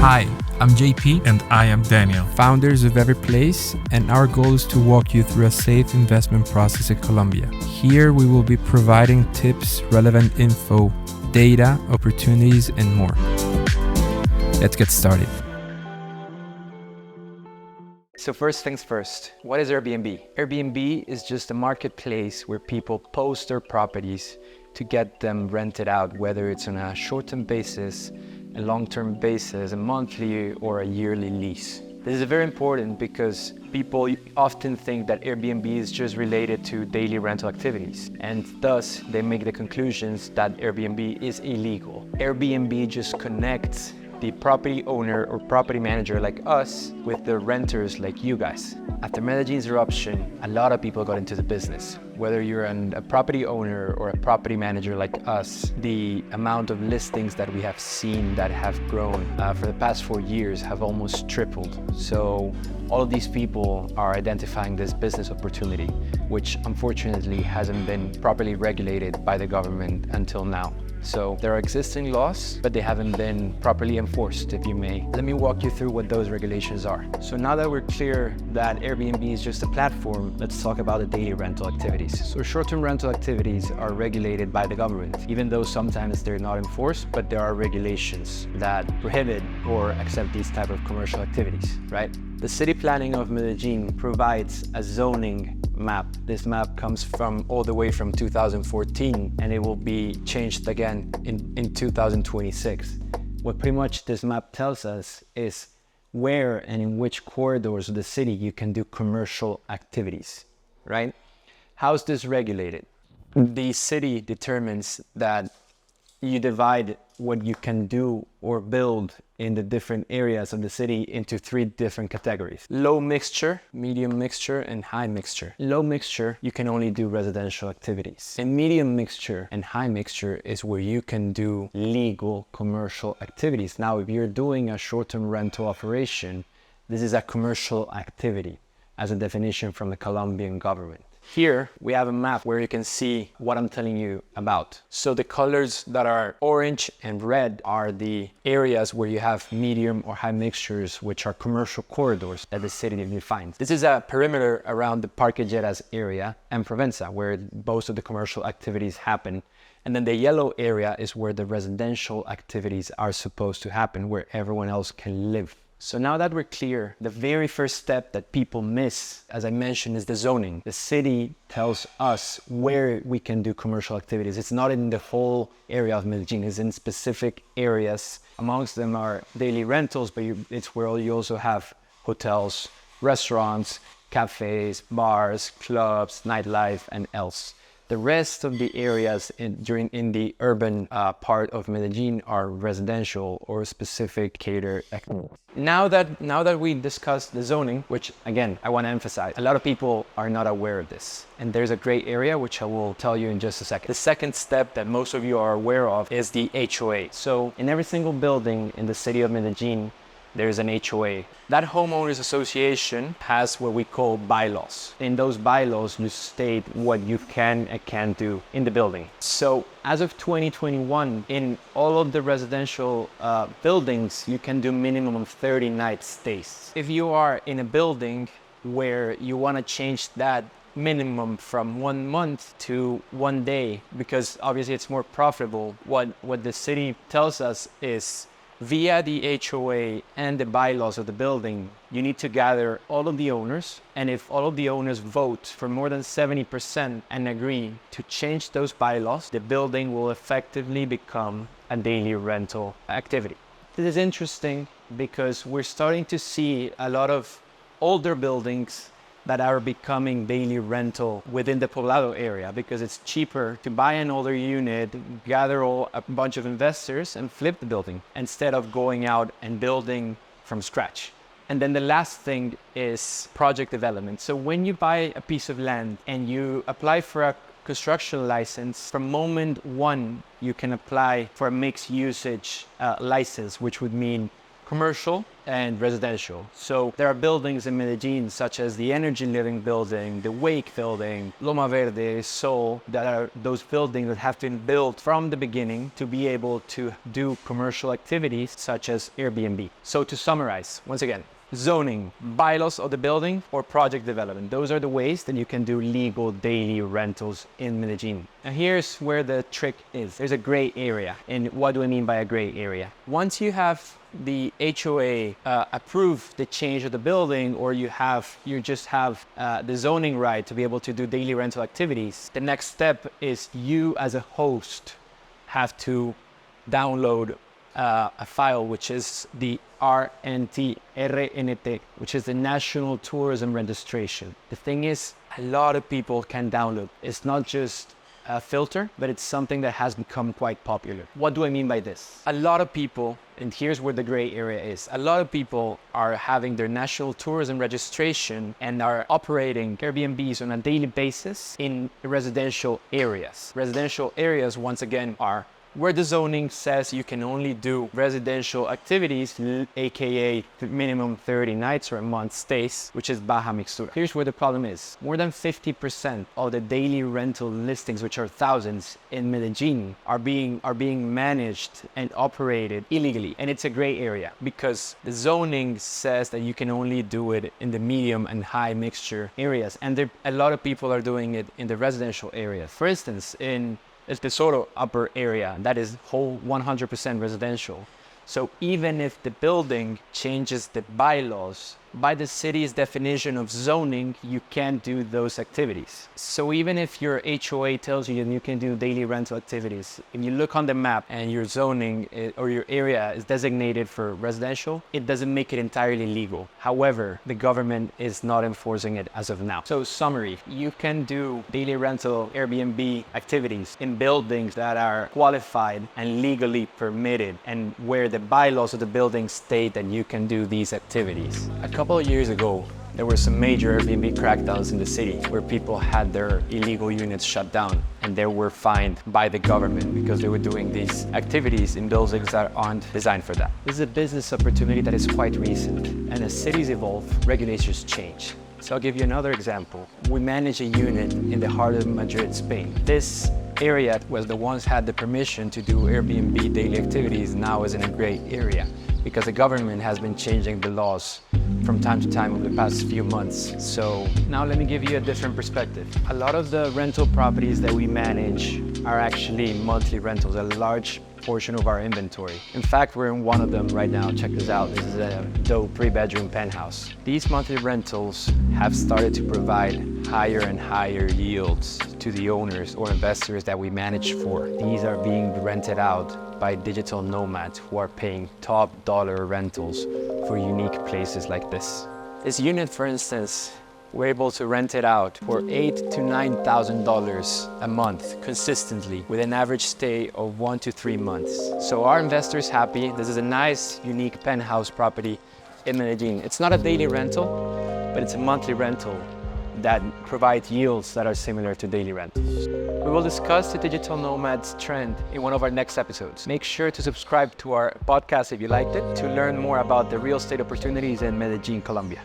Hi, I'm JP, And I am Daniel. founders of Every Place, and our goal is to walk you through a safe investment process in Colombia. Here we will be providing tips, relevant info, data, opportunities, and more. Let's get started. So first things first, what is Airbnb? Airbnb is just a marketplace where people post their properties to get them rented out, whether it's on a short-term basis, a long-term basis, a monthly or a yearly lease. This is very important because people often think that Airbnb is just related to daily rental activities, and thus they make the conclusions that Airbnb is illegal. Airbnb just connects the property owner or property manager like us with the renters like you guys. After Medellin's eruption, a lot of people got into the business. Whether you're a property owner or a property manager like us, the amount of listings that we have seen that have grown for the past 4 years have almost tripled. So all of these people are identifying this business opportunity, which unfortunately hasn't been properly regulated by the government until now. So there are existing laws, but they haven't been properly enforced, if you may. Let me walk you through what those regulations are. So now that we're clear that Airbnb is just a platform, let's talk about the daily rental activities. So short-term rental activities are regulated by the government, even though sometimes they're not enforced, but there are regulations that prohibit or accept these type of commercial activities, right? The city planning of Medellin provides a zoning map. This map comes from all the way from 2014, and it will be changed again in 2026. What pretty much this map tells us is where and in which corridors of the city you can do commercial activities, right? How is this regulated? The city determines that you divide what you can do or build in the different areas of the city into 3 different categories: low mixture, medium mixture, and high mixture. Low mixture, you can only do residential activities. And medium mixture and high mixture is where you can do legal commercial activities. Now, if you're doing a short-term rental operation, this is a commercial activity as a definition from the Colombian government. Here we have a map where you can see what I'm telling you about. So the colors that are orange and red are the areas where you have medium or high mixtures, which are commercial corridors that the city defines. This is a perimeter around the Parque Lleras area and Provenza, where most of the commercial activities happen. And then the yellow area is where the residential activities are supposed to happen, where everyone else can live. So now that we're clear, the very first step that people miss, as I mentioned, is the zoning. The city tells us where we can do commercial activities. It's not in the whole area of Medellin, it's in specific areas. Amongst them are daily rentals, but it's where you also have hotels, restaurants, cafes, bars, clubs, nightlife, and else. The rest of the areas in the urban part of Medellin are residential or specific catered activities. Now that we discussed the zoning, which again, I want to emphasize, a lot of people are not aware of this. And there's a gray area, which I will tell you in just a second. The second step that most of you are aware of is the HOA. So in every single building in the city of Medellin, there's an HOA. That homeowners association has what we call bylaws. In those bylaws, you state what you can and can't do in the building. So as of 2021, in all of the residential buildings, you can do minimum of 30 night stays. If you are in a building where you want to change that minimum from 1 month to 1 day, because obviously it's more profitable, what the city tells us is, via the HOA and the bylaws of the building, you need to gather all of the owners, and if all of the owners vote for more than 70% and agree to change those bylaws, the building will effectively become a daily rental activity. This is interesting because we're starting to see a lot of older buildings that are becoming daily rental within the Poblado area because it's cheaper to buy an older unit, gather a bunch of investors and flip the building instead of going out and building from scratch. And then the last thing is project development. So when you buy a piece of land and you apply for a construction license, from moment 1, you can apply for a mixed usage license, which would mean commercial and residential. So there are buildings in Medellin such as the Energy Living building, the Wake building, Loma Verde, Sol, that are those buildings that have been built from the beginning to be able to do commercial activities such as Airbnb. So to summarize, once again, zoning, bylaws of the building, or project development. Those are the ways that you can do legal daily rentals in Medellin. And here's where the trick is. There's a gray area. And what do I mean by a gray area? Once you have the HOA approve the change of the building, or you just have the zoning right to be able to do daily rental activities, the next step is you as a host have to download a file, which is the RNT, which is the National Tourism Registration. The thing is, a lot of people can download. It's not just a filter, but it's something that has become quite popular. What do I mean by this? A lot of people, and here's where the gray area is, a lot of people are having their National Tourism Registration and are operating Airbnbs on a daily basis in residential areas. Residential areas, once again, are where the zoning says you can only do residential activities, aka minimum 30 nights or a month stays, which is Baja Mixtura. Here's where the problem is. More than 50% of the daily rental listings, which are thousands in Medellin, are being managed and operated illegally. And it's a gray area because the zoning says that you can only do it in the medium and high mixture areas. And a lot of people are doing it in the residential areas. For instance, in El Tesoro upper area, that is whole 100% residential. So even if the building changes the bylaws, by the city's definition of zoning, you can't do those activities. So even if your HOA tells you you can do daily rental activities, and you look on the map and your zoning or your area is designated for residential, it doesn't make it entirely legal. However, the government is not enforcing it as of now. So summary, you can do daily rental Airbnb activities in buildings that are qualified and legally permitted, and where the bylaws of the building state that you can do these activities. A couple of years ago, there were some major Airbnb crackdowns in the city where people had their illegal units shut down and they were fined by the government because they were doing these activities in buildings that aren't designed for that. This is a business opportunity that is quite recent, and as cities evolve, regulations change. So I'll give you another example. We manage a unit in the heart of Madrid, Spain. This area was the ones had the permission to do Airbnb daily activities, now is in a gray area because the government has been changing the laws from time to time over the past few months. So now let me give you a different perspective. A lot of the rental properties that we manage are actually monthly rentals, a large portion of our inventory. In fact, we're in one of them right now. Check this out. This is a dope 3-bedroom penthouse. These monthly rentals have started to provide higher and higher yields to the owners or investors that we manage for. These are being rented out by digital nomads who are paying top dollar rentals for unique places like this. This unit, for instance, we're able to rent it out for $8,000 to $9,000 a month consistently with an average stay of 1 to 3 months. So our investors happy. This is a nice, unique penthouse property in Medellin. It's not a daily rental, but it's a monthly rental that provides yields that are similar to daily rentals. We will discuss the digital nomads trend in one of our next episodes. Make sure to subscribe to our podcast if you liked it to learn more about the real estate opportunities in Medellin, Colombia.